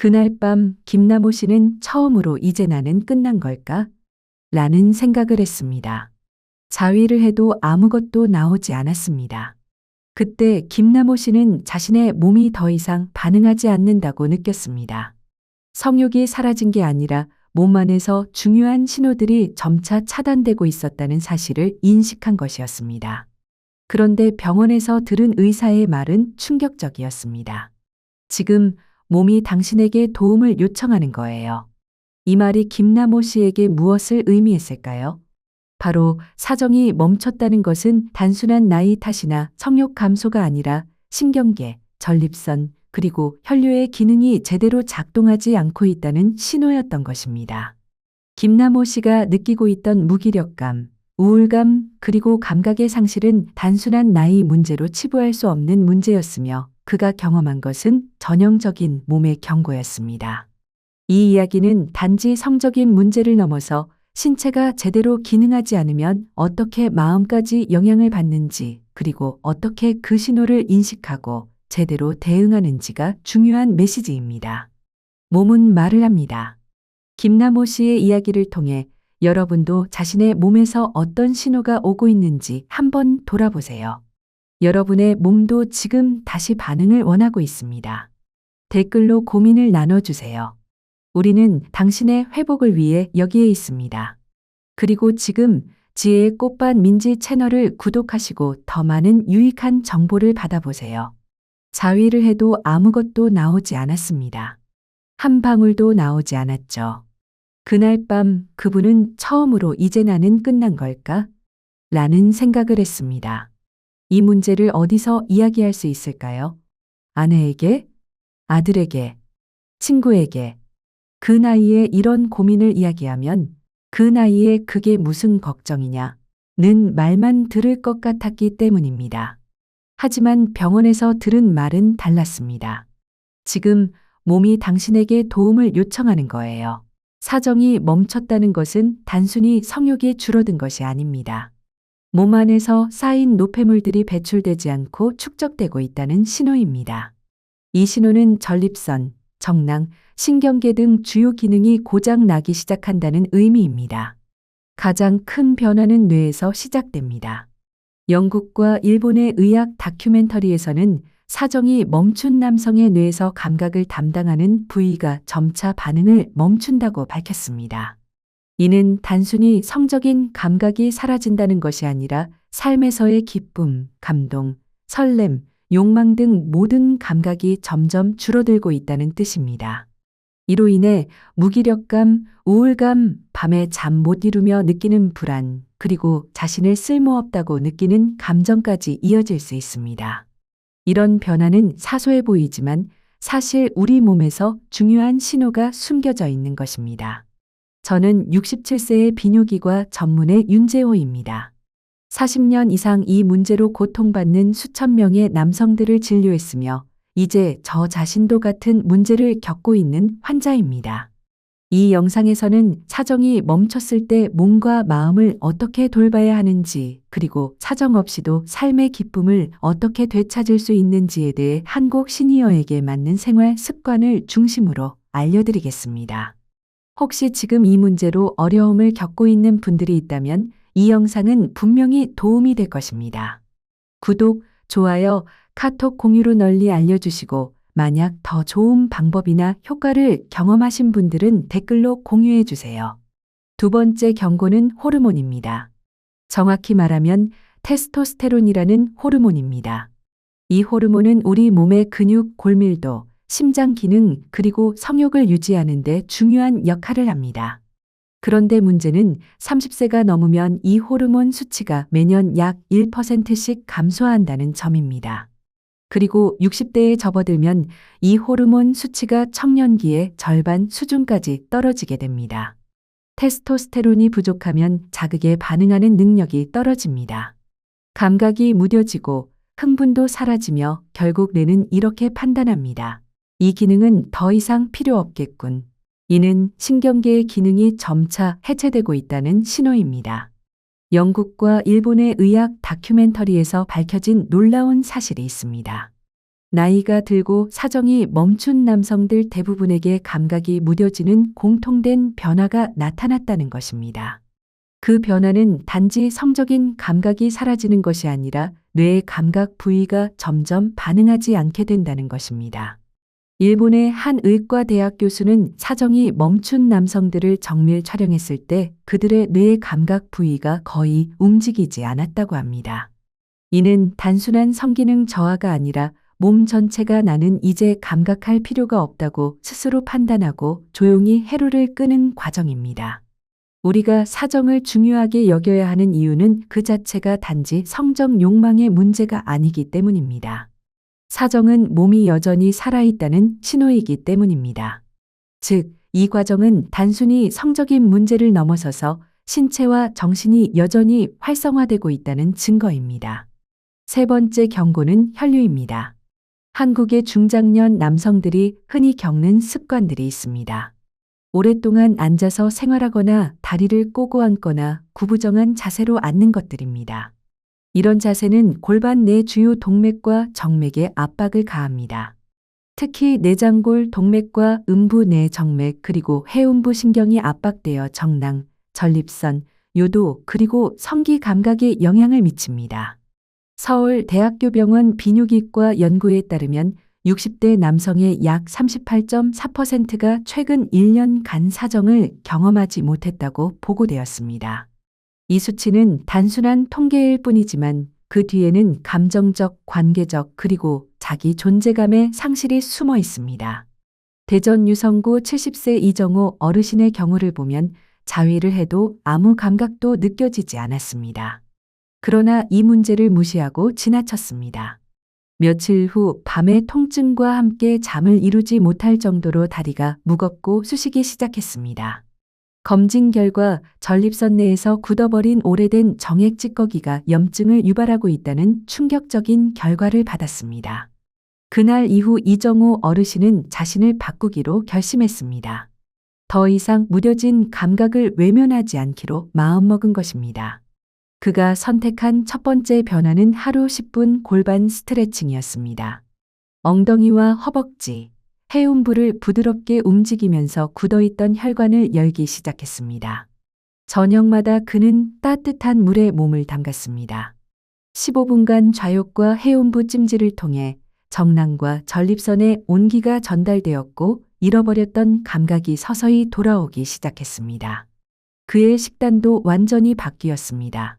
그날 밤 김남호 씨는 처음으로 이제 나는 끝난 걸까? 라는 생각을 했습니다. 자위를 해도 아무것도 나오지 않았습니다. 그때 김남호 씨는 자신의 몸이 더 이상 반응하지 않는다고 느꼈습니다. 성욕이 사라진 게 아니라 몸 안에서 중요한 신호들이 점차 차단되고 있었다는 사실을 인식한 것이었습니다. 그런데 병원에서 들은 의사의 말은 충격적이었습니다. 지금 몸이 당신에게 도움을 요청하는 거예요. 이 말이 김남호 씨에게 무엇을 의미했을까요? 바로 사정이 멈췄다는 것은 단순한 나이 탓이나 성욕 감소가 아니라 신경계, 전립선, 그리고 혈류의 기능이 제대로 작동하지 않고 있다는 신호였던 것입니다. 김남호 씨가 느끼고 있던 무기력감, 우울감, 그리고 감각의 상실은 단순한 나이 문제로 치부할 수 없는 문제였으며 그가 경험한 것은 전형적인 몸의 경고였습니다. 이 이야기는 단지 성적인 문제를 넘어서 신체가 제대로 기능하지 않으면 어떻게 마음까지 영향을 받는지, 그리고 어떻게 그 신호를 인식하고 제대로 대응하는지가 중요한 메시지입니다. 몸은 말을 합니다. 김남호 씨의 이야기를 통해 여러분도 자신의 몸에서 어떤 신호가 오고 있는지 한번 돌아보세요. 여러분의 몸도 지금 다시 반응을 원하고 있습니다. 댓글로 고민을 나눠주세요. 우리는 당신의 회복을 위해 여기에 있습니다. 그리고 지금 지혜의 꽃밭 민지 채널을 구독하시고 더 많은 유익한 정보를 받아보세요. 자위를 해도 아무것도 나오지 않았습니다. 한 방울도 나오지 않았죠. 그날 밤 그분은 처음으로 이제 나는 끝난 걸까? 라는 생각을 했습니다. 이 문제를 어디서 이야기할 수 있을까요? 아내에게? 아들에게? 친구에게? 그 나이에 이런 고민을 이야기하면 그 나이에 그게 무슨 걱정이냐? 는 말만 들을 것 같았기 때문입니다. 하지만 병원에서 들은 말은 달랐습니다. 지금 몸이 당신에게 도움을 요청하는 거예요. 사정이 멈췄다는 것은 단순히 성욕이 줄어든 것이 아닙니다. 몸 안에서 쌓인 노폐물들이 배출되지 않고 축적되고 있다는 신호입니다. 이 신호는 전립선, 정낭, 신경계 등 주요 기능이 고장 나기 시작한다는 의미입니다. 가장 큰 변화는 뇌에서 시작됩니다. 영국과 일본의 의학 다큐멘터리에서는 사정이 멈춘 남성의 뇌에서 감각을 담당하는 부위가 점차 반응을 멈춘다고 밝혔습니다. 이는 단순히 성적인 감각이 사라진다는 것이 아니라 삶에서의 기쁨, 감동, 설렘, 욕망 등 모든 감각이 점점 줄어들고 있다는 뜻입니다. 이로 인해 무기력감, 우울감, 밤에 잠 못 이루며 느끼는 불안, 그리고 자신을 쓸모없다고 느끼는 감정까지 이어질 수 있습니다. 이런 변화는 사소해 보이지만 사실 우리 몸에서 중요한 신호가 숨겨져 있는 것입니다. 저는 67세의 비뇨기과 전문의 윤재호입니다. 40년 이상 이 문제로 고통받는 수천 명의 남성들을 진료했으며 이제 저 자신도 같은 문제를 겪고 있는 환자입니다. 이 영상에서는 사정이 멈췄을 때 몸과 마음을 어떻게 돌봐야 하는지, 그리고 사정 없이도 삶의 기쁨을 어떻게 되찾을 수 있는지에 대해 한국 시니어에게 맞는 생활 습관을 중심으로 알려드리겠습니다. 혹시 지금 이 문제로 어려움을 겪고 있는 분들이 있다면 이 영상은 분명히 도움이 될 것입니다. 구독, 좋아요, 카톡 공유로 널리 알려주시고 만약 더 좋은 방법이나 효과를 경험하신 분들은 댓글로 공유해 주세요. 두 번째 경고는 호르몬입니다. 정확히 말하면 테스토스테론이라는 호르몬입니다. 이 호르몬은 우리 몸의 근육, 골밀도, 심장 기능, 그리고 성욕을 유지하는 데 중요한 역할을 합니다. 그런데 문제는 30세가 넘으면 이 호르몬 수치가 매년 약 1%씩 감소한다는 점입니다. 그리고 60대에 접어들면 이 호르몬 수치가 청년기의 절반 수준까지 떨어지게 됩니다. 테스토스테론이 부족하면 자극에 반응하는 능력이 떨어집니다. 감각이 무뎌지고 흥분도 사라지며 결국 뇌는 이렇게 판단합니다. 이 기능은 더 이상 필요 없겠군. 이는 신경계의 기능이 점차 해체되고 있다는 신호입니다. 영국과 일본의 의학 다큐멘터리에서 밝혀진 놀라운 사실이 있습니다. 나이가 들고 사정이 멈춘 남성들 대부분에게 감각이 무뎌지는 공통된 변화가 나타났다는 것입니다. 그 변화는 단지 성적인 감각이 사라지는 것이 아니라 뇌의 감각 부위가 점점 반응하지 않게 된다는 것입니다. 일본의 한 의과대학 교수는 사정이 멈춘 남성들을 정밀 촬영했을 때 그들의 뇌의 감각 부위가 거의 움직이지 않았다고 합니다. 이는 단순한 성기능 저하가 아니라 몸 전체가 나는 이제 감각할 필요가 없다고 스스로 판단하고 조용히 해로를 끄는 과정입니다. 우리가 사정을 중요하게 여겨야 하는 이유는 그 자체가 단지 성적 욕망의 문제가 아니기 때문입니다. 사정은 몸이 여전히 살아있다는 신호이기 때문입니다. 즉, 이 과정은 단순히 성적인 문제를 넘어서서 신체와 정신이 여전히 활성화되고 있다는 증거입니다. 세 번째 경고는 혈류입니다. 한국의 중장년 남성들이 흔히 겪는 습관들이 있습니다. 오랫동안 앉아서 생활하거나 다리를 꼬고 앉거나 구부정한 자세로 앉는 것들입니다. 이런 자세는 골반 내 주요 동맥과 정맥에 압박을 가합니다. 특히 내장골 동맥과 음부 내 정맥 그리고 해음부 신경이 압박되어 정낭, 전립선, 요도 그리고 성기 감각에 영향을 미칩니다. 서울대학교병원 비뇨기과 연구에 따르면 60대 남성의 약 38.4%가 최근 1년간 사정을 경험하지 못했다고 보고되었습니다. 이 수치는 단순한 통계일 뿐이지만 그 뒤에는 감정적, 관계적 그리고 자기 존재감의 상실이 숨어 있습니다. 대전 유성구 70세 이정호 어르신의 경우를 보면 자위를 해도 아무 감각도 느껴지지 않았습니다. 그러나 이 문제를 무시하고 지나쳤습니다. 며칠 후 밤에 통증과 함께 잠을 이루지 못할 정도로 다리가 무겁고 쑤시기 시작했습니다. 검진 결과 전립선 내에서 굳어버린 오래된 정액 찌꺼기가 염증을 유발하고 있다는 충격적인 결과를 받았습니다. 그날 이후 이정호 어르신은 자신을 바꾸기로 결심했습니다. 더 이상 무뎌진 감각을 외면하지 않기로 마음먹은 것입니다. 그가 선택한 첫 번째 변화는 하루 10분 골반 스트레칭이었습니다. 엉덩이와 허벅지, 해음부를 부드럽게 움직이면서 굳어있던 혈관을 열기 시작했습니다. 저녁마다 그는 따뜻한 물에 몸을 담갔습니다. 15분간 좌욕과 해음부 찜질을 통해 정낭과 전립선에 온기가 전달되었고 잃어버렸던 감각이 서서히 돌아오기 시작했습니다. 그의 식단도 완전히 바뀌었습니다.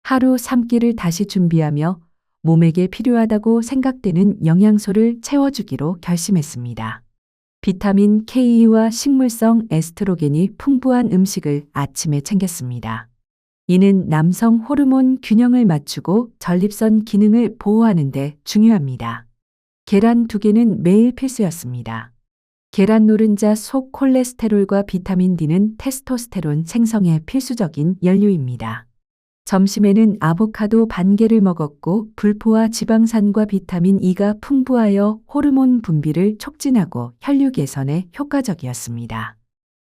하루 3끼를 다시 준비하며 몸에게 필요하다고 생각되는 영양소를 채워주기로 결심했습니다. 비타민 K와 식물성 에스트로겐이 풍부한 음식을 아침에 챙겼습니다. 이는 남성 호르몬 균형을 맞추고 전립선 기능을 보호하는 데 중요합니다. 계란 2개는 매일 필수였습니다. 계란 노른자 속 콜레스테롤과 비타민 D는 테스토스테론 생성에 필수적인 연료입니다. 점심에는 아보카도 반 개를 먹었고 불포화 지방산과 비타민 E가 풍부하여 호르몬 분비를 촉진하고 혈류 개선에 효과적이었습니다.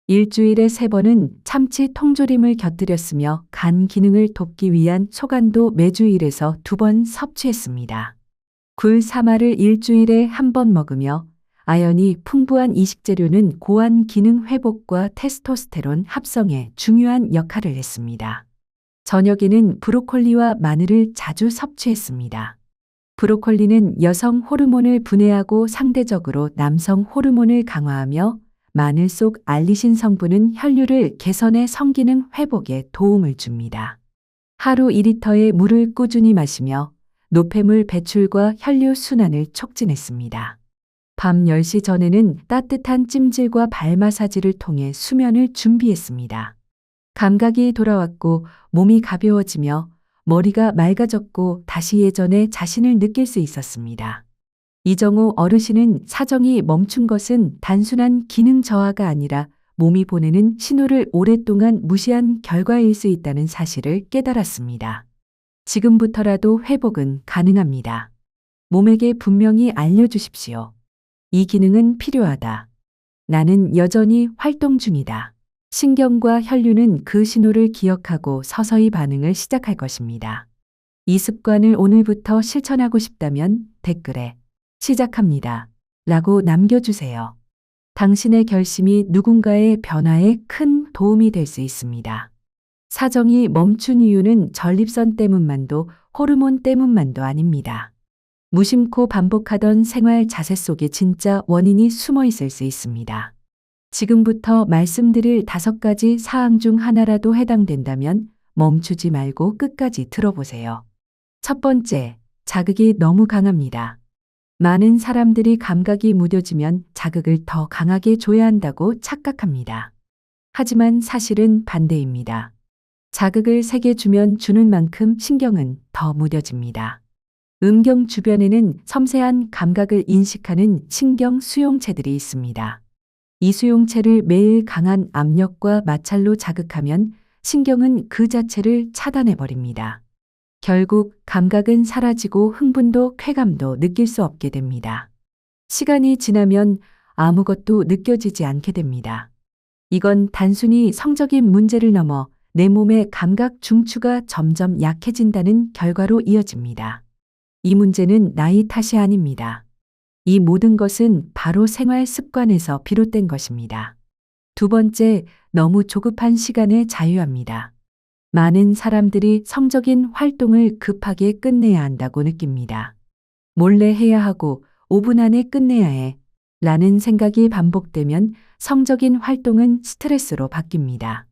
일주일에 3번은 참치 통조림을 곁들였으며 간 기능을 돕기 위한 소간도 매주 1에서 2번 섭취했습니다. 굴 3알을 일주일에 1번 먹으며 아연이 풍부한 이 식재료는 고안 기능 회복과 테스토스테론 합성에 중요한 역할을 했습니다. 저녁에는 브로콜리와 마늘을 자주 섭취했습니다. 브로콜리는 여성 호르몬을 분해하고 상대적으로 남성 호르몬을 강화하며 마늘 속 알리신 성분은 혈류를 개선해 성기능 회복에 도움을 줍니다. 하루 2리터의 물을 꾸준히 마시며 노폐물 배출과 혈류 순환을 촉진했습니다. 밤 10시 전에는 따뜻한 찜질과 발 마사지를 통해 수면을 준비했습니다. 감각이 돌아왔고 몸이 가벼워지며 머리가 맑아졌고 다시 예전의 자신을 느낄 수 있었습니다. 이정호 어르신은 사정이 멈춘 것은 단순한 기능 저하가 아니라 몸이 보내는 신호를 오랫동안 무시한 결과일 수 있다는 사실을 깨달았습니다. 지금부터라도 회복은 가능합니다. 몸에게 분명히 알려주십시오. 이 기능은 필요하다. 나는 여전히 활동 중이다. 신경과 혈류는 그 신호를 기억하고 서서히 반응을 시작할 것입니다. 이 습관을 오늘부터 실천하고 싶다면 댓글에 시작합니다. 라고 남겨주세요. 당신의 결심이 누군가의 변화에 큰 도움이 될 수 있습니다. 사정이 멈춘 이유는 전립선 때문만도 호르몬 때문만도 아닙니다. 무심코 반복하던 생활 자세 속에 진짜 원인이 숨어 있을 수 있습니다. 지금부터 말씀드릴 5가지 사항 중 하나라도 해당된다면 멈추지 말고 끝까지 들어보세요. 첫 번째, 자극이 너무 강합니다. 많은 사람들이 감각이 무뎌지면 자극을 더 강하게 줘야 한다고 착각합니다. 하지만 사실은 반대입니다. 자극을 세게 주면 주는 만큼 신경은 더 무뎌집니다. 음경 주변에는 섬세한 감각을 인식하는 신경 수용체들이 있습니다. 이 수용체를 매일 강한 압력과 마찰로 자극하면 신경은 그 자체를 차단해버립니다. 결국 감각은 사라지고 흥분도 쾌감도 느낄 수 없게 됩니다. 시간이 지나면 아무것도 느껴지지 않게 됩니다. 이건 단순히 성적인 문제를 넘어 내 몸의 감각 중추가 점점 약해진다는 결과로 이어집니다. 이 문제는 나이 탓이 아닙니다. 이 모든 것은 바로 생활 습관에서 비롯된 것입니다. 두 번째, 너무 조급한 시간에 자유합니다. 많은 사람들이 성적인 활동을 급하게 끝내야 한다고 느낍니다. 몰래 해야 하고 5분 안에 끝내야 해 라는 생각이 반복되면 성적인 활동은 스트레스로 바뀝니다.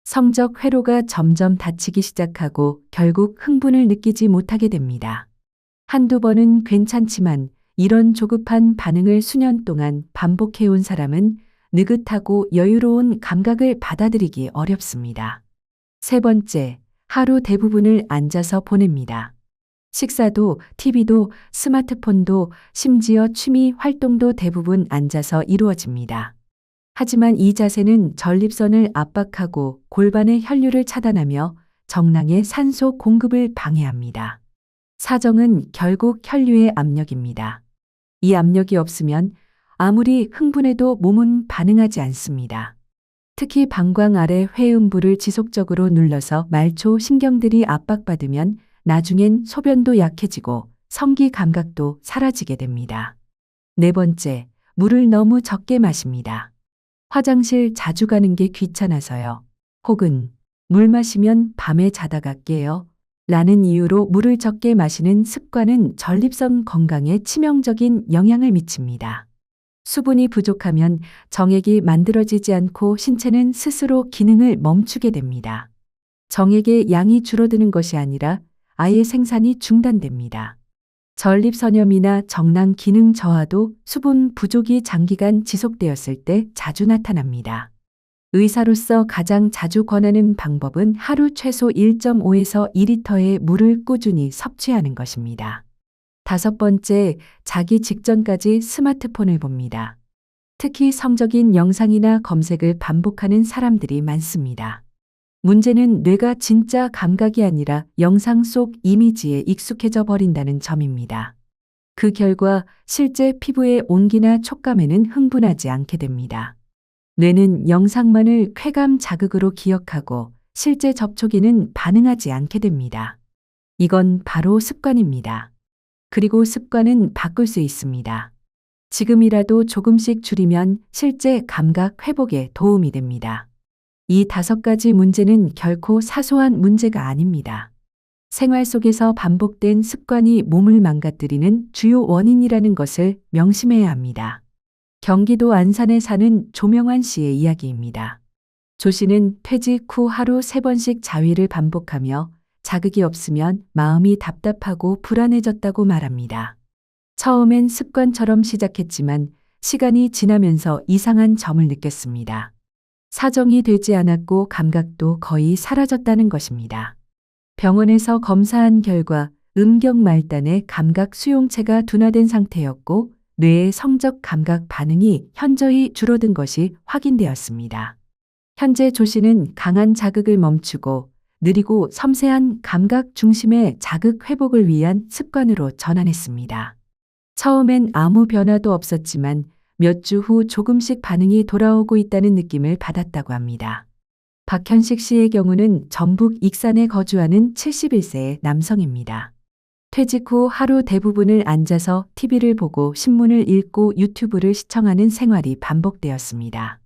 성적 회로가 점점 닫히기 시작하고 결국 흥분을 느끼지 못하게 됩니다. 한두 번은 괜찮지만 이런 조급한 반응을 수년 동안 반복해온 사람은 느긋하고 여유로운 감각을 받아들이기 어렵습니다. 세 번째, 하루 대부분을 앉아서 보냅니다. 식사도, TV도, 스마트폰도, 심지어 취미 활동도 대부분 앉아서 이루어집니다. 하지만 이 자세는 전립선을 압박하고 골반의 혈류를 차단하며 정낭의 산소 공급을 방해합니다. 사정은 결국 혈류의 압력입니다. 이 압력이 없으면 아무리 흥분해도 몸은 반응하지 않습니다. 특히 방광 아래 회음부를 지속적으로 눌러서 말초 신경들이 압박받으면 나중엔 소변도 약해지고 성기 감각도 사라지게 됩니다. 네 번째, 물을 너무 적게 마십니다. 화장실 자주 가는 게 귀찮아서요. 혹은 물 마시면 밤에 자다가 깨요. 라는 이유로 물을 적게 마시는 습관은 전립선 건강에 치명적인 영향을 미칩니다. 수분이 부족하면 정액이 만들어지지 않고 신체는 스스로 기능을 멈추게 됩니다. 정액의 양이 줄어드는 것이 아니라 아예 생산이 중단됩니다. 전립선염이나 정낭 기능 저하도 수분 부족이 장기간 지속되었을 때 자주 나타납니다. 의사로서 가장 자주 권하는 방법은 하루 최소 1.5에서 2리터의 물을 꾸준히 섭취하는 것입니다. 다섯 번째, 자기 직전까지 스마트폰을 봅니다. 특히 성적인 영상이나 검색을 반복하는 사람들이 많습니다. 문제는 뇌가 진짜 감각이 아니라 영상 속 이미지에 익숙해져 버린다는 점입니다. 그 결과 실제 피부의 온기나 촉감에는 흥분하지 않게 됩니다. 뇌는 영상만을 쾌감 자극으로 기억하고 실제 접촉에는 반응하지 않게 됩니다. 이건 바로 습관입니다. 그리고 습관은 바꿀 수 있습니다. 지금이라도 조금씩 줄이면 실제 감각 회복에 도움이 됩니다. 이 5가지 문제는 결코 사소한 문제가 아닙니다. 생활 속에서 반복된 습관이 몸을 망가뜨리는 주요 원인이라는 것을 명심해야 합니다. 경기도 안산에 사는 조명환 씨의 이야기입니다. 조 씨는 퇴직 후 하루 3번씩 자위를 반복하며 자극이 없으면 마음이 답답하고 불안해졌다고 말합니다. 처음엔 습관처럼 시작했지만 시간이 지나면서 이상한 점을 느꼈습니다. 사정이 되지 않았고 감각도 거의 사라졌다는 것입니다. 병원에서 검사한 결과 음경 말단의 감각 수용체가 둔화된 상태였고 뇌의 성적 감각 반응이 현저히 줄어든 것이 확인되었습니다. 현재 조 씨는 강한 자극을 멈추고 느리고 섬세한 감각 중심의 자극 회복을 위한 습관으로 전환했습니다. 처음엔 아무 변화도 없었지만 몇 주 후 조금씩 반응이 돌아오고 있다는 느낌을 받았다고 합니다. 박현식 씨의 경우는 전북 익산에 거주하는 71세의 남성입니다. 퇴직 후 하루 대부분을 앉아서 TV를 보고 신문을 읽고 유튜브를 시청하는 생활이 반복되었습니다.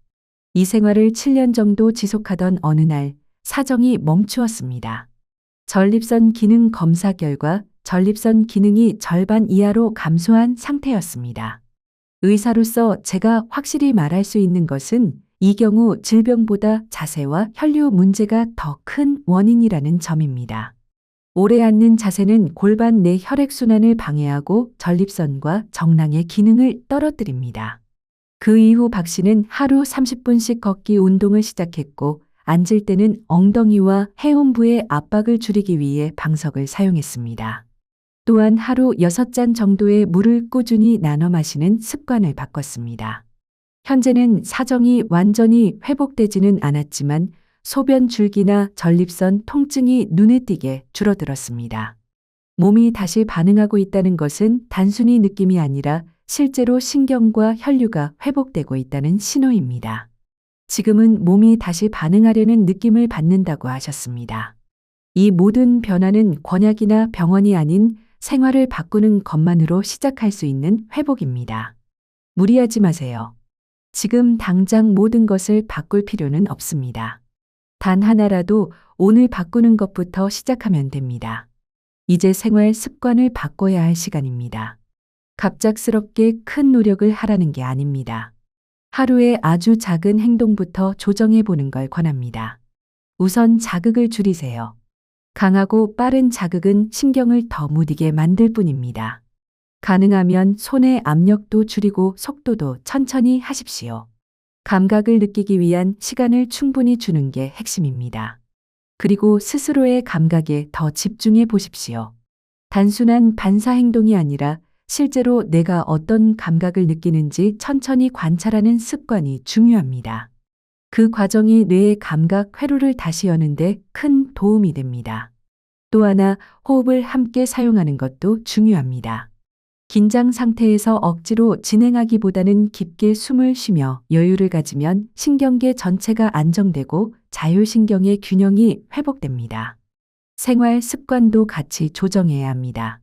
이 생활을 7년 정도 지속하던 어느 날 사정이 멈추었습니다. 전립선 기능 검사 결과 전립선 기능이 절반 이하로 감소한 상태였습니다. 의사로서 제가 확실히 말할 수 있는 것은 이 경우 질병보다 자세와 혈류 문제가 더 큰 원인이라는 점입니다. 오래 앉는 자세는 골반 내 혈액순환을 방해하고 전립선과 정낭의 기능을 떨어뜨립니다. 그 이후 박 씨는 하루 30분씩 걷기 운동을 시작했고 앉을 때는 엉덩이와 해음부의 압박을 줄이기 위해 방석을 사용했습니다. 또한 하루 6잔 정도의 물을 꾸준히 나눠 마시는 습관을 바꿨습니다. 현재는 사정이 완전히 회복되지는 않았지만 소변 줄기나 전립선 통증이 눈에 띄게 줄어들었습니다. 몸이 다시 반응하고 있다는 것은 단순히 느낌이 아니라 실제로 신경과 혈류가 회복되고 있다는 신호입니다. 지금은 몸이 다시 반응하려는 느낌을 받는다고 하셨습니다. 이 모든 변화는 권약이나 병원이 아닌 생활을 바꾸는 것만으로 시작할 수 있는 회복입니다. 무리하지 마세요. 지금 당장 모든 것을 바꿀 필요는 없습니다. 단 하나라도 오늘 바꾸는 것부터 시작하면 됩니다. 이제 생활 습관을 바꿔야 할 시간입니다. 갑작스럽게 큰 노력을 하라는 게 아닙니다. 하루에 아주 작은 행동부터 조정해 보는 걸 권합니다. 우선 자극을 줄이세요. 강하고 빠른 자극은 신경을 더 무디게 만들 뿐입니다. 가능하면 손의 압력도 줄이고 속도도 천천히 하십시오. 감각을 느끼기 위한 시간을 충분히 주는 게 핵심입니다. 그리고 스스로의 감각에 더 집중해 보십시오. 단순한 반사 행동이 아니라 실제로 내가 어떤 감각을 느끼는지 천천히 관찰하는 습관이 중요합니다. 그 과정이 뇌의 감각 회로를 다시 여는데 큰 도움이 됩니다. 또 하나, 호흡을 함께 사용하는 것도 중요합니다. 긴장 상태에서 억지로 진행하기보다는 깊게 숨을 쉬며 여유를 가지면 신경계 전체가 안정되고 자율신경의 균형이 회복됩니다. 생활 습관도 같이 조정해야 합니다.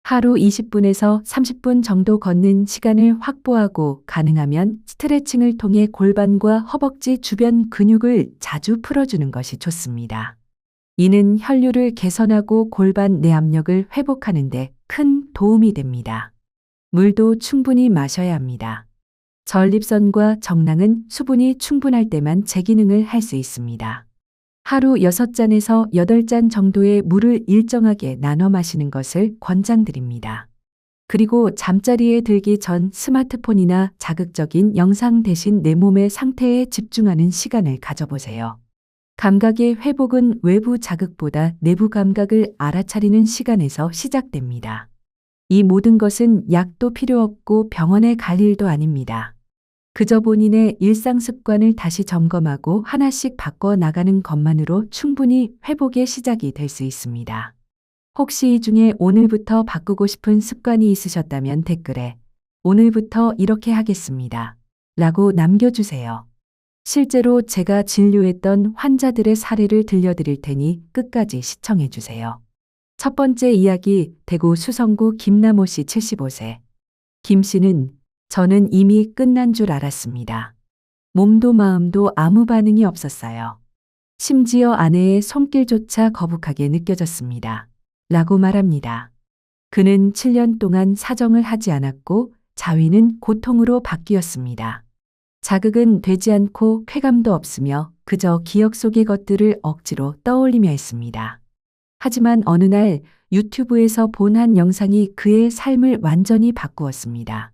하루 20분에서 30분 정도 걷는 시간을 확보하고 가능하면 스트레칭을 통해 골반과 허벅지 주변 근육을 자주 풀어주는 것이 좋습니다. 이는 혈류를 개선하고 골반 내압력을 회복하는 데 큰 도움이 됩니다. 물도 충분히 마셔야 합니다. 전립선과 정낭은 수분이 충분할 때만 제 기능을 할 수 있습니다. 하루 6잔에서 8잔 정도의 물을 일정하게 나눠 마시는 것을 권장드립니다. 그리고 잠자리에 들기 전 스마트폰이나 자극적인 영상 대신 내 몸의 상태에 집중하는 시간을 가져보세요. 감각의 회복은 외부 자극보다 내부 감각을 알아차리는 시간에서 시작됩니다. 이 모든 것은 약도 필요 없고 병원에 갈 일도 아닙니다. 그저 본인의 일상 습관을 다시 점검하고 하나씩 바꿔 나가는 것만으로 충분히 회복의 시작이 될 수 있습니다. 혹시 이 중에 오늘부터 바꾸고 싶은 습관이 있으셨다면 댓글에 오늘부터 이렇게 하겠습니다. 라고 남겨주세요. 실제로 제가 진료했던 환자들의 사례를 들려드릴 테니 끝까지 시청해 주세요. 첫 번째 이야기, 대구 수성구 김남호 씨 75세. 김 씨는 저는 이미 끝난 줄 알았습니다. 몸도 마음도 아무 반응이 없었어요. 심지어 아내의 손길조차 거북하게 느껴졌습니다. 라고 말합니다. 그는 7년 동안 사정을 하지 않았고 자위는 고통으로 바뀌었습니다. 자극은 되지 않고 쾌감도 없으며 그저 기억 속의 것들을 억지로 떠올리며 했습니다. 하지만 어느 날 유튜브에서 본 한 영상이 그의 삶을 완전히 바꾸었습니다.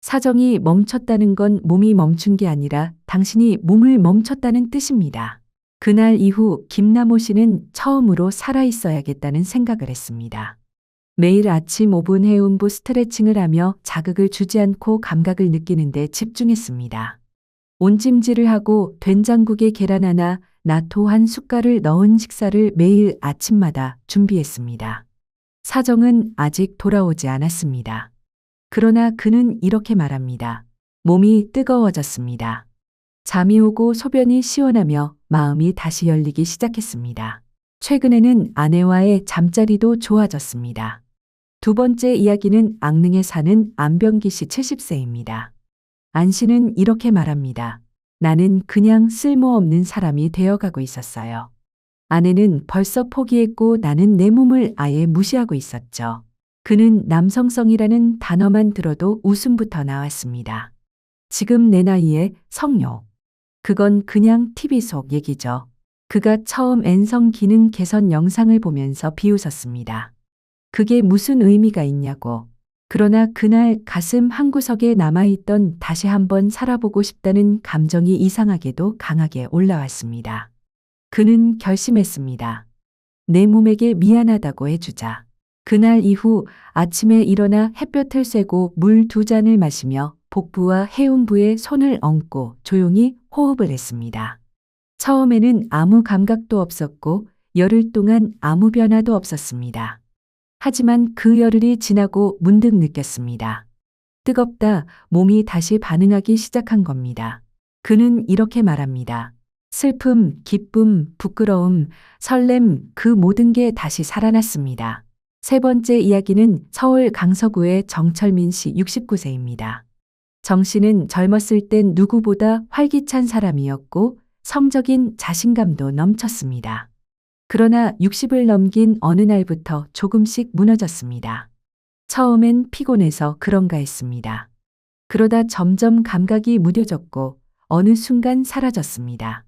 사정이 멈췄다는 건 몸이 멈춘 게 아니라 당신이 몸을 멈췄다는 뜻입니다. 그날 이후 김남호 씨는 처음으로 살아있어야겠다는 생각을 했습니다. 매일 아침 5분 해음부 스트레칭을 하며 자극을 주지 않고 감각을 느끼는 데 집중했습니다. 온찜질을 하고 된장국에 계란 하나, 나토 한 숟갈을 넣은 식사를 매일 아침마다 준비했습니다. 사정은 아직 돌아오지 않았습니다. 그러나 그는 이렇게 말합니다. 몸이 뜨거워졌습니다. 잠이 오고 소변이 시원하며 마음이 다시 열리기 시작했습니다. 최근에는 아내와의 잠자리도 좋아졌습니다. 두 번째 이야기는 앙능에 사는 안병기 씨 70세입니다. 안 씨는 이렇게 말합니다. 나는 그냥 쓸모없는 사람이 되어가고 있었어요. 아내는 벌써 포기했고 나는 내 몸을 아예 무시하고 있었죠. 그는 남성성이라는 단어만 들어도 웃음부터 나왔습니다. 지금 내 나이에 성욕. 그건 그냥 TV 속 얘기죠. 그가 처음 N성 기능 개선 영상을 보면서 비웃었습니다. 그게 무슨 의미가 있냐고. 그러나 그날 가슴 한구석에 남아있던 다시 한번 살아보고 싶다는 감정이 이상하게도 강하게 올라왔습니다. 그는 결심했습니다. 내 몸에게 미안하다고 해주자. 그날 이후 아침에 일어나 햇볕을 쐬고 물 2잔을 마시며 복부와 해운부에 손을 얹고 조용히 호흡을 했습니다. 처음에는 아무 감각도 없었고 열흘 동안 아무 변화도 없었습니다. 하지만 그 열흘이 지나고 문득 느꼈습니다. 뜨겁다, 몸이 다시 반응하기 시작한 겁니다. 그는 이렇게 말합니다. 슬픔, 기쁨, 부끄러움, 설렘, 그 모든 게 다시 살아났습니다. 세 번째 이야기는 서울 강서구의 정철민 씨 69세입니다. 정 씨는 젊었을 땐 누구보다 활기찬 사람이었고 성적인 자신감도 넘쳤습니다. 그러나 60을 넘긴 어느 날부터 조금씩 무너졌습니다. 처음엔 피곤해서 그런가 했습니다. 그러다 점점 감각이 무뎌졌고 어느 순간 사라졌습니다.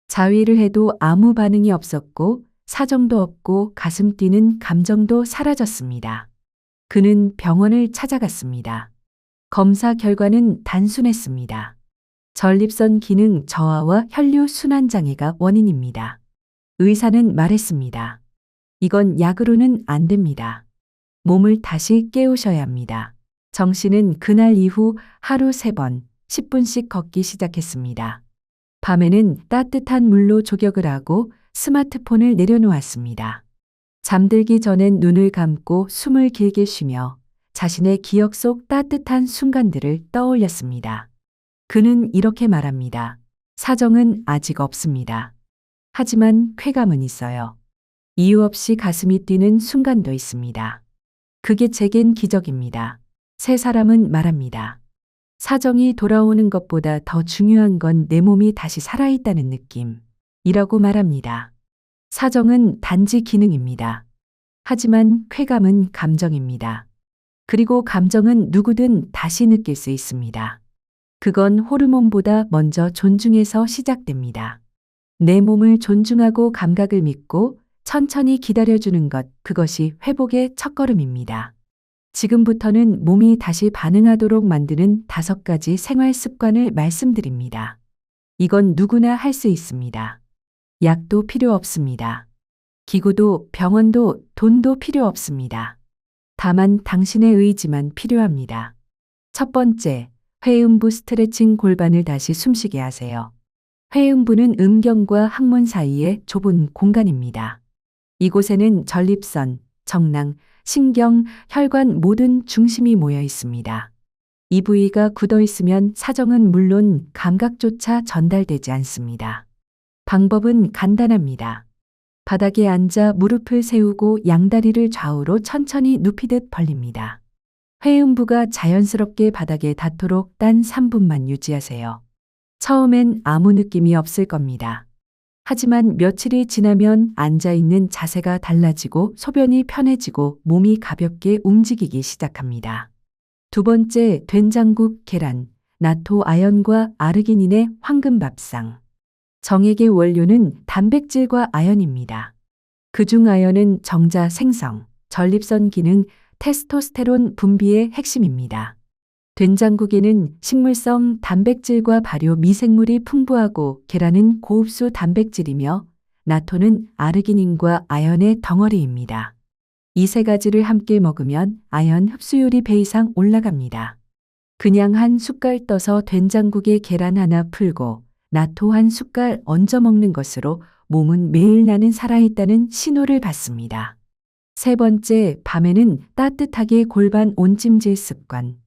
자위를 해도 아무 반응이 없었고 사정도 없고 가슴 뛰는 감정도 사라졌습니다. 그는 병원을 찾아갔습니다. 검사 결과는 단순했습니다. 전립선 기능 저하와 혈류 순환 장애가 원인입니다. 의사는 말했습니다. 이건 약으로는 안 됩니다. 몸을 다시 깨우셔야 합니다. 정 씨는 그날 이후 하루 3번, 10분씩 걷기 시작했습니다. 밤에는 따뜻한 물로 족욕을 하고 스마트폰을 내려놓았습니다. 잠들기 전엔 눈을 감고 숨을 길게 쉬며 자신의 기억 속 따뜻한 순간들을 떠올렸습니다. 그는 이렇게 말합니다. 사정은 아직 없습니다. 하지만 쾌감은 있어요. 이유 없이 가슴이 뛰는 순간도 있습니다. 그게 제겐 기적입니다. 세 사람은 말합니다. 사정이 돌아오는 것보다 더 중요한 건 내 몸이 다시 살아있다는 느낌이라고 말합니다. 사정은 단지 기능입니다. 하지만 쾌감은 감정입니다. 그리고 감정은 누구든 다시 느낄 수 있습니다. 그건 호르몬보다 먼저 존중에서 시작됩니다. 내 몸을 존중하고 감각을 믿고 천천히 기다려주는 것, 그것이 회복의 첫걸음입니다. 지금부터는 몸이 다시 반응하도록 만드는 5가지 생활 습관을 말씀드립니다. 이건 누구나 할 수 있습니다. 약도 필요 없습니다. 기구도 병원도 돈도 필요 없습니다. 다만 당신의 의지만 필요합니다. 첫 번째, 회음부 스트레칭. 골반을 다시 숨쉬게 하세요. 회음부는 음경과 항문 사이의 좁은 공간입니다. 이곳에는 전립선, 정낭, 신경, 혈관 모든 중심이 모여 있습니다. 이 부위가 굳어 있으면 사정은 물론 감각조차 전달되지 않습니다. 방법은 간단합니다. 바닥에 앉아 무릎을 세우고 양다리를 좌우로 천천히 눕히듯 벌립니다. 회음부가 자연스럽게 바닥에 닿도록 단 3분만 유지하세요. 처음엔 아무 느낌이 없을 겁니다. 하지만 며칠이 지나면 앉아있는 자세가 달라지고 소변이 편해지고 몸이 가볍게 움직이기 시작합니다. 두 번째, 된장국, 계란, 나토 아연과 아르기닌의 황금밥상. 정액의 원료는 단백질과 아연입니다. 그중 아연은 정자 생성, 전립선 기능, 테스토스테론 분비의 핵심입니다. 된장국에는 식물성 단백질과 발효 미생물이 풍부하고 계란은 고흡수 단백질이며 나토는 아르기닌과 아연의 덩어리입니다. 이 3가지를 함께 먹으면 아연 흡수율이 배 이상 올라갑니다. 그냥 한 숟갈 떠서 된장국에 계란 하나 풀고 나토 한 숟갈 얹어 먹는 것으로 몸은 매일 나는 살아있다는 신호를 받습니다. 세 번째, 밤에는 따뜻하게 골반 온찜질 습관.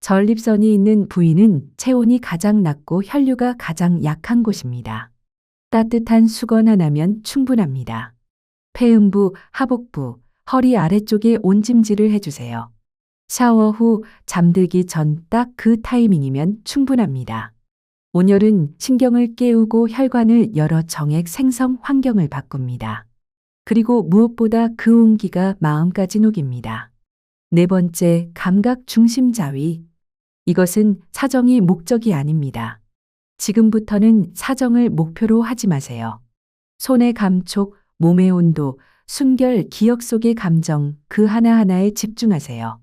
전립선이 있는 부위는 체온이 가장 낮고 혈류가 가장 약한 곳입니다. 따뜻한 수건 하나면 충분합니다. 폐음부, 하복부, 허리 아래쪽에 온찜질을 해주세요. 샤워 후 잠들기 전 딱 그 타이밍이면 충분합니다. 온열은 신경을 깨우고 혈관을 열어 정액 생성 환경을 바꿉니다. 그리고 무엇보다 그 온기가 마음까지 녹입니다. 네 번째, 감각 중심 자위. 이것은 사정이 목적이 아닙니다. 지금부터는 사정을 목표로 하지 마세요. 손의 감촉, 몸의 온도, 순결, 기억 속의 감정, 그 하나하나에 집중하세요.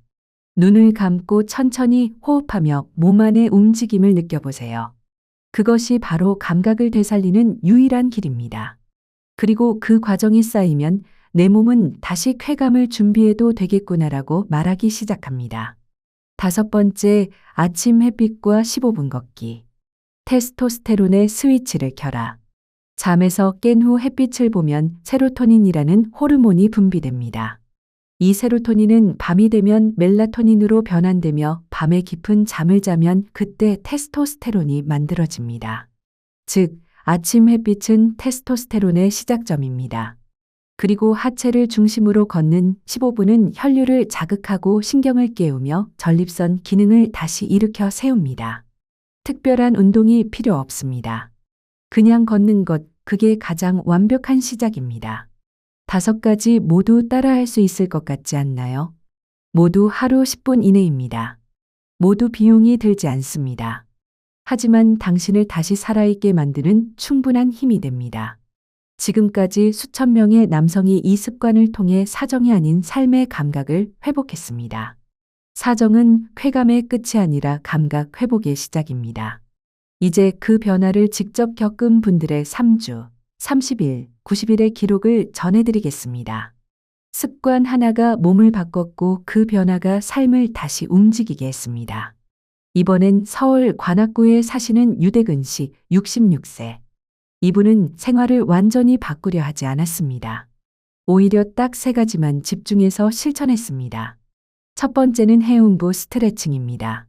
눈을 감고 천천히 호흡하며 몸 안의 움직임을 느껴보세요. 그것이 바로 감각을 되살리는 유일한 길입니다. 그리고 그 과정이 쌓이면 내 몸은 다시 쾌감을 준비해도 되겠구나라고 말하기 시작합니다. 다섯 번째, 아침 햇빛과 15분 걷기. 테스토스테론의 스위치를 켜라. 잠에서 깬 후 햇빛을 보면 세로토닌이라는 호르몬이 분비됩니다. 이 세로토닌은 밤이 되면 멜라토닌으로 변환되며 밤에 깊은 잠을 자면 그때 테스토스테론이 만들어집니다. 즉, 아침 햇빛은 테스토스테론의 시작점입니다. 그리고 하체를 중심으로 걷는 15분은 혈류를 자극하고 신경을 깨우며 전립선 기능을 다시 일으켜 세웁니다. 특별한 운동이 필요 없습니다. 그냥 걷는 것, 그게 가장 완벽한 시작입니다. 5가지 모두 따라할 수 있을 것 같지 않나요? 모두 하루 10분 이내입니다. 모두 비용이 들지 않습니다. 하지만 당신을 다시 살아있게 만드는 충분한 힘이 됩니다. 지금까지 수천 명의 남성이 이 습관을 통해 사정이 아닌 삶의 감각을 회복했습니다. 사정은 쾌감의 끝이 아니라 감각 회복의 시작입니다. 이제 그 변화를 직접 겪은 분들의 3주, 30일, 90일의 기록을 전해드리겠습니다. 습관 하나가 몸을 바꿨고 그 변화가 삶을 다시 움직이게 했습니다. 이번엔 서울 관악구에 사시는 유대근 씨 66세. 이분은 생활을 완전히 바꾸려 하지 않았습니다. 오히려 딱 3가지만 집중해서 실천했습니다. 첫 번째는 해운부 스트레칭입니다.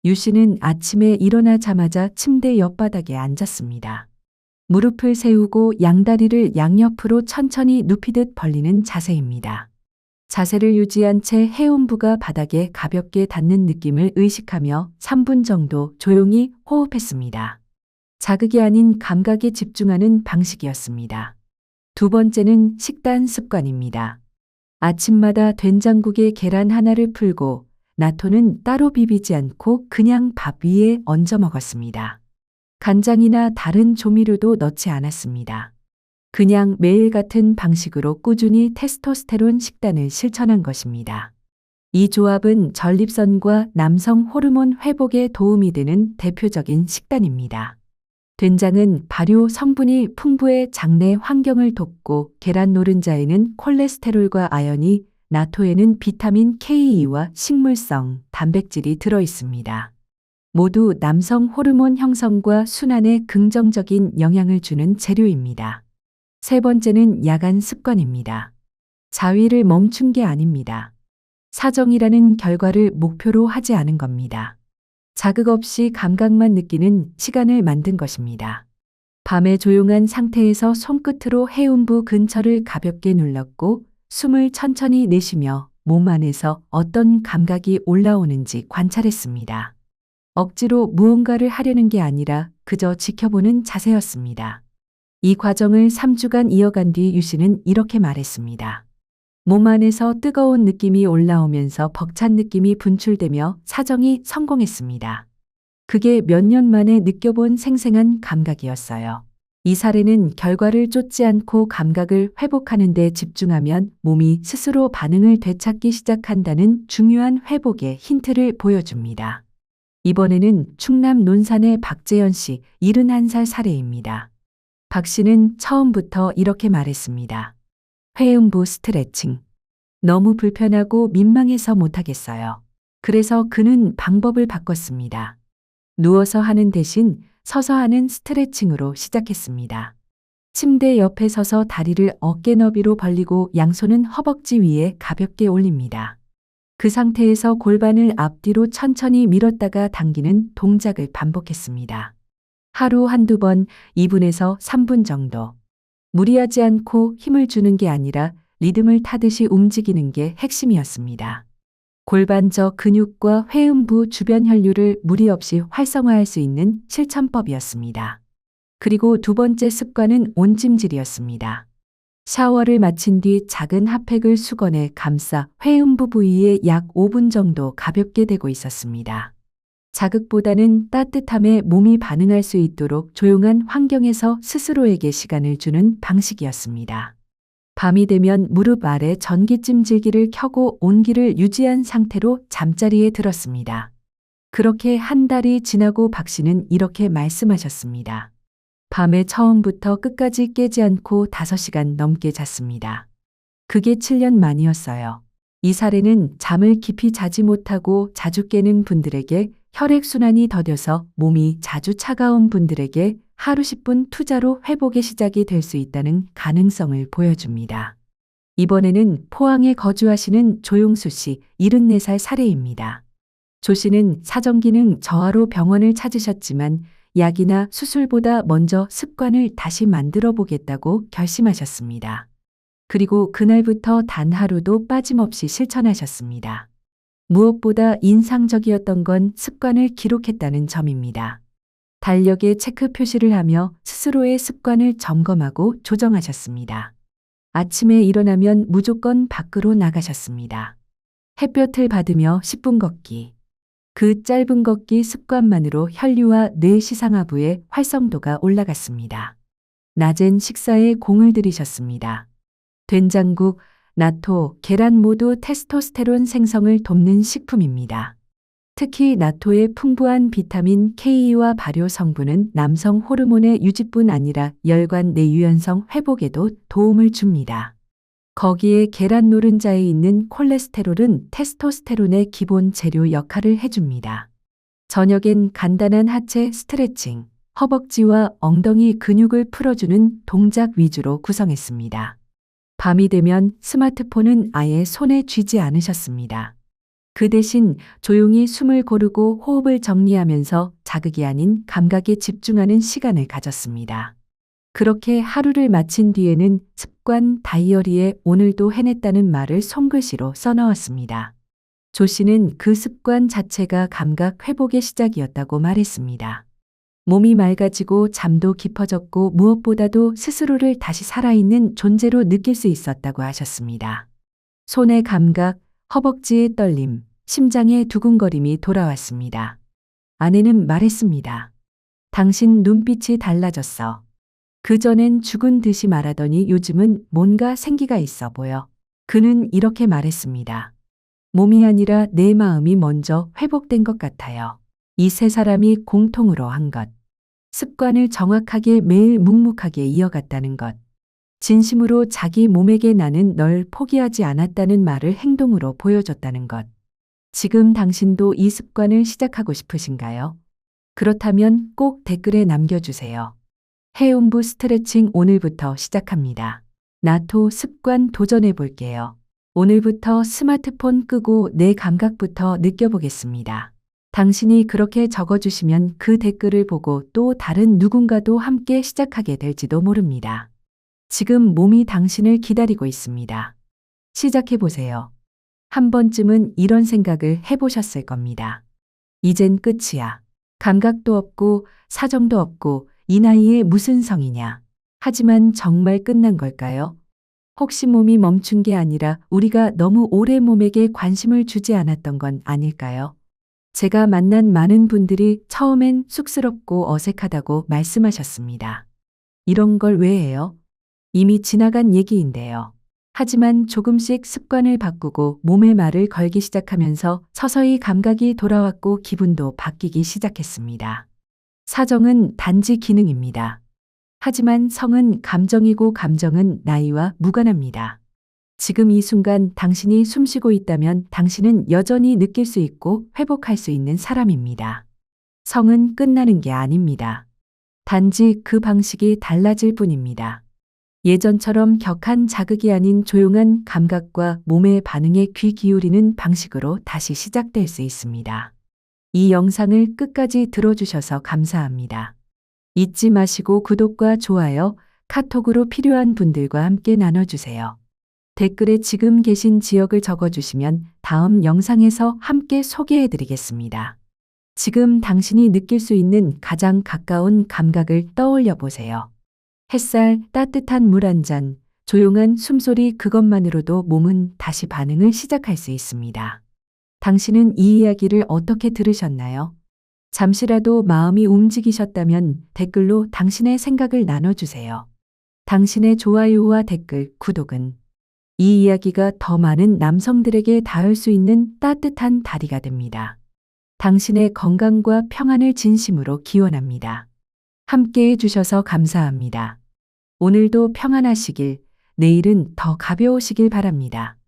유 씨는 아침에 일어나자마자 침대 옆바닥에 앉았습니다. 무릎을 세우고 양다리를 양옆으로 천천히 눕히듯 벌리는 자세입니다. 자세를 유지한 채 해운부가 바닥에 가볍게 닿는 느낌을 의식하며 3분 정도 조용히 호흡했습니다. 자극이 아닌 감각에 집중하는 방식이었습니다. 두 번째는 식단 습관입니다. 아침마다 된장국에 계란 하나를 풀고 나토는 따로 비비지 않고 그냥 밥 위에 얹어 먹었습니다. 간장이나 다른 조미료도 넣지 않았습니다. 그냥 매일 같은 방식으로 꾸준히 테스토스테론 식단을 실천한 것입니다. 이 조합은 전립선과 남성 호르몬 회복에 도움이 되는 대표적인 식단입니다. 된장은 발효 성분이 풍부해 장내 환경을 돕고 계란 노른자에는 콜레스테롤과 아연이, 나토에는 비타민 K와 식물성, 단백질이 들어 있습니다. 모두 남성 호르몬 형성과 순환에 긍정적인 영향을 주는 재료입니다. 세 번째는 야간 습관입니다. 자위를 멈춘 게 아닙니다. 사정이라는 결과를 목표로 하지 않은 겁니다. 자극 없이 감각만 느끼는 시간을 만든 것입니다. 밤에 조용한 상태에서 손끝으로 해운부 근처를 가볍게 눌렀고 숨을 천천히 내쉬며 몸 안에서 어떤 감각이 올라오는지 관찰했습니다. 억지로 무언가를 하려는 게 아니라 그저 지켜보는 자세였습니다. 이 과정을 3주간 이어간 뒤 유 씨는 이렇게 말했습니다. 몸 안에서 뜨거운 느낌이 올라오면서 벅찬 느낌이 분출되며 사정이 성공했습니다. 그게 몇 년 만에 느껴본 생생한 감각이었어요. 이 사례는 결과를 쫓지 않고 감각을 회복하는 데 집중하면 몸이 스스로 반응을 되찾기 시작한다는 중요한 회복의 힌트를 보여줍니다. 이번에는 충남 논산의 박재현 씨 71살 사례입니다. 박 씨는 처음부터 이렇게 말했습니다. 회음부 스트레칭. 너무 불편하고 민망해서 못하겠어요. 그래서 그는 방법을 바꿨습니다. 누워서 하는 대신 서서 하는 스트레칭으로 시작했습니다. 침대 옆에 서서 다리를 어깨 너비로 벌리고 양손은 허벅지 위에 가볍게 올립니다. 그 상태에서 골반을 앞뒤로 천천히 밀었다가 당기는 동작을 반복했습니다. 하루 한두 번 2분에서 3분 정도. 무리하지 않고 힘을 주는 게 아니라 리듬을 타듯이 움직이는 게 핵심이었습니다. 골반저 근육과 회음부 주변 혈류를 무리 없이 활성화할 수 있는 실천법이었습니다. 그리고 두 번째 습관은 온찜질이었습니다. 샤워를 마친 뒤 작은 핫팩을 수건에 감싸 회음부 부위에 약 5분 정도 가볍게 대고 있었습니다. 자극보다는 따뜻함에 몸이 반응할 수 있도록 조용한 환경에서 스스로에게 시간을 주는 방식이었습니다. 밤이 되면 무릎 아래 전기찜질기를 켜고 온기를 유지한 상태로 잠자리에 들었습니다. 그렇게 한 달이 지나고 박 씨는 이렇게 말씀하셨습니다. 밤에 처음부터 끝까지 깨지 않고 5시간 넘게 잤습니다. 그게 7년 만이었어요. 이 사례는 잠을 깊이 자지 못하고 자주 깨는 분들에게, 혈액순환이 더뎌서 몸이 자주 차가운 분들에게 하루 10분 투자로 회복의 시작이 될 수 있다는 가능성을 보여줍니다. 이번에는 포항에 거주하시는 조용수 씨 74살 사례입니다. 조 씨는 사정기능 저하로 병원을 찾으셨지만 약이나 수술보다 먼저 습관을 다시 만들어 보겠다고 결심하셨습니다. 그리고 그날부터 단 하루도 빠짐없이 실천하셨습니다. 무엇보다 인상적이었던 건 습관을 기록했다는 점입니다. 달력에 체크 표시를 하며 스스로의 습관을 점검하고 조정하셨습니다. 아침에 일어나면 무조건 밖으로 나가셨습니다. 햇볕을 받으며 10분 걷기. 그 짧은 걷기 습관만으로 혈류와 뇌 시상하부의 활성도가 올라갔습니다. 낮엔 식사에 공을 들이셨습니다. 된장국, 나토, 계란 모두 테스토스테론 생성을 돕는 식품입니다. 특히 나토의 풍부한 비타민 K와 발효 성분은 남성 호르몬의 유지뿐 아니라 혈관 내 유연성 회복에도 도움을 줍니다. 거기에 계란 노른자에 있는 콜레스테롤은 테스토스테론의 기본 재료 역할을 해줍니다. 저녁엔 간단한 하체 스트레칭, 허벅지와 엉덩이 근육을 풀어주는 동작 위주로 구성했습니다. 밤이 되면 스마트폰은 아예 손에 쥐지 않으셨습니다. 그 대신 조용히 숨을 고르고 호흡을 정리하면서 자극이 아닌 감각에 집중하는 시간을 가졌습니다. 그렇게 하루를 마친 뒤에는 습관 다이어리에 오늘도 해냈다는 말을 손글씨로 써넣었습니다. 조 씨는 그 습관 자체가 감각 회복의 시작이었다고 말했습니다. 몸이 맑아지고 잠도 깊어졌고 무엇보다도 스스로를 다시 살아있는 존재로 느낄 수 있었다고 하셨습니다. 손의 감각, 허벅지의 떨림, 심장의 두근거림이 돌아왔습니다. 아내는 말했습니다. 당신 눈빛이 달라졌어. 그전엔 죽은 듯이 말하더니 요즘은 뭔가 생기가 있어 보여. 그는 이렇게 말했습니다. 몸이 아니라 내 마음이 먼저 회복된 것 같아요. 이 세 사람이 공통으로 한 것. 습관을 정확하게 매일 묵묵하게 이어갔다는 것. 진심으로 자기 몸에게 나는 널 포기하지 않았다는 말을 행동으로 보여줬다는 것. 지금 당신도 이 습관을 시작하고 싶으신가요? 그렇다면 꼭 댓글에 남겨주세요. 해음부 스트레칭 오늘부터 시작합니다. 나토 습관 도전해 볼게요. 오늘부터 스마트폰 끄고 내 감각부터 느껴보겠습니다. 당신이 그렇게 적어주시면 그 댓글을 보고 또 다른 누군가도 함께 시작하게 될지도 모릅니다. 지금 몸이 당신을 기다리고 있습니다. 시작해보세요. 한 번쯤은 이런 생각을 해보셨을 겁니다. 이젠 끝이야. 감각도 없고 사정도 없고 이 나이에 무슨 성이냐. 하지만 정말 끝난 걸까요? 혹시 몸이 멈춘 게 아니라 우리가 너무 오래 몸에게 관심을 주지 않았던 건 아닐까요? 제가 만난 많은 분들이 처음엔 쑥스럽고 어색하다고 말씀하셨습니다. 이런 걸 왜 해요? 이미 지나간 얘기인데요. 하지만 조금씩 습관을 바꾸고 몸의 말을 걸기 시작하면서 서서히 감각이 돌아왔고 기분도 바뀌기 시작했습니다. 사정은 단지 기능입니다. 하지만 성은 감정이고 감정은 나이와 무관합니다. 지금 이 순간 당신이 숨쉬고 있다면 당신은 여전히 느낄 수 있고 회복할 수 있는 사람입니다. 성은 끝나는 게 아닙니다. 단지 그 방식이 달라질 뿐입니다. 예전처럼 격한 자극이 아닌 조용한 감각과 몸의 반응에 귀 기울이는 방식으로 다시 시작될 수 있습니다. 이 영상을 끝까지 들어주셔서 감사합니다. 잊지 마시고 구독과 좋아요, 카톡으로 필요한 분들과 함께 나눠주세요. 댓글에 지금 계신 지역을 적어주시면 다음 영상에서 함께 소개해드리겠습니다. 지금 당신이 느낄 수 있는 가장 가까운 감각을 떠올려 보세요. 햇살, 따뜻한 물 한 잔, 조용한 숨소리 그것만으로도 몸은 다시 반응을 시작할 수 있습니다. 당신은 이 이야기를 어떻게 들으셨나요? 잠시라도 마음이 움직이셨다면 댓글로 당신의 생각을 나눠주세요. 당신의 좋아요와 댓글, 구독은 이 이야기가 더 많은 남성들에게 닿을 수 있는 따뜻한 다리가 됩니다. 당신의 건강과 평안을 진심으로 기원합니다. 함께 해주셔서 감사합니다. 오늘도 평안하시길, 내일은 더 가벼우시길 바랍니다.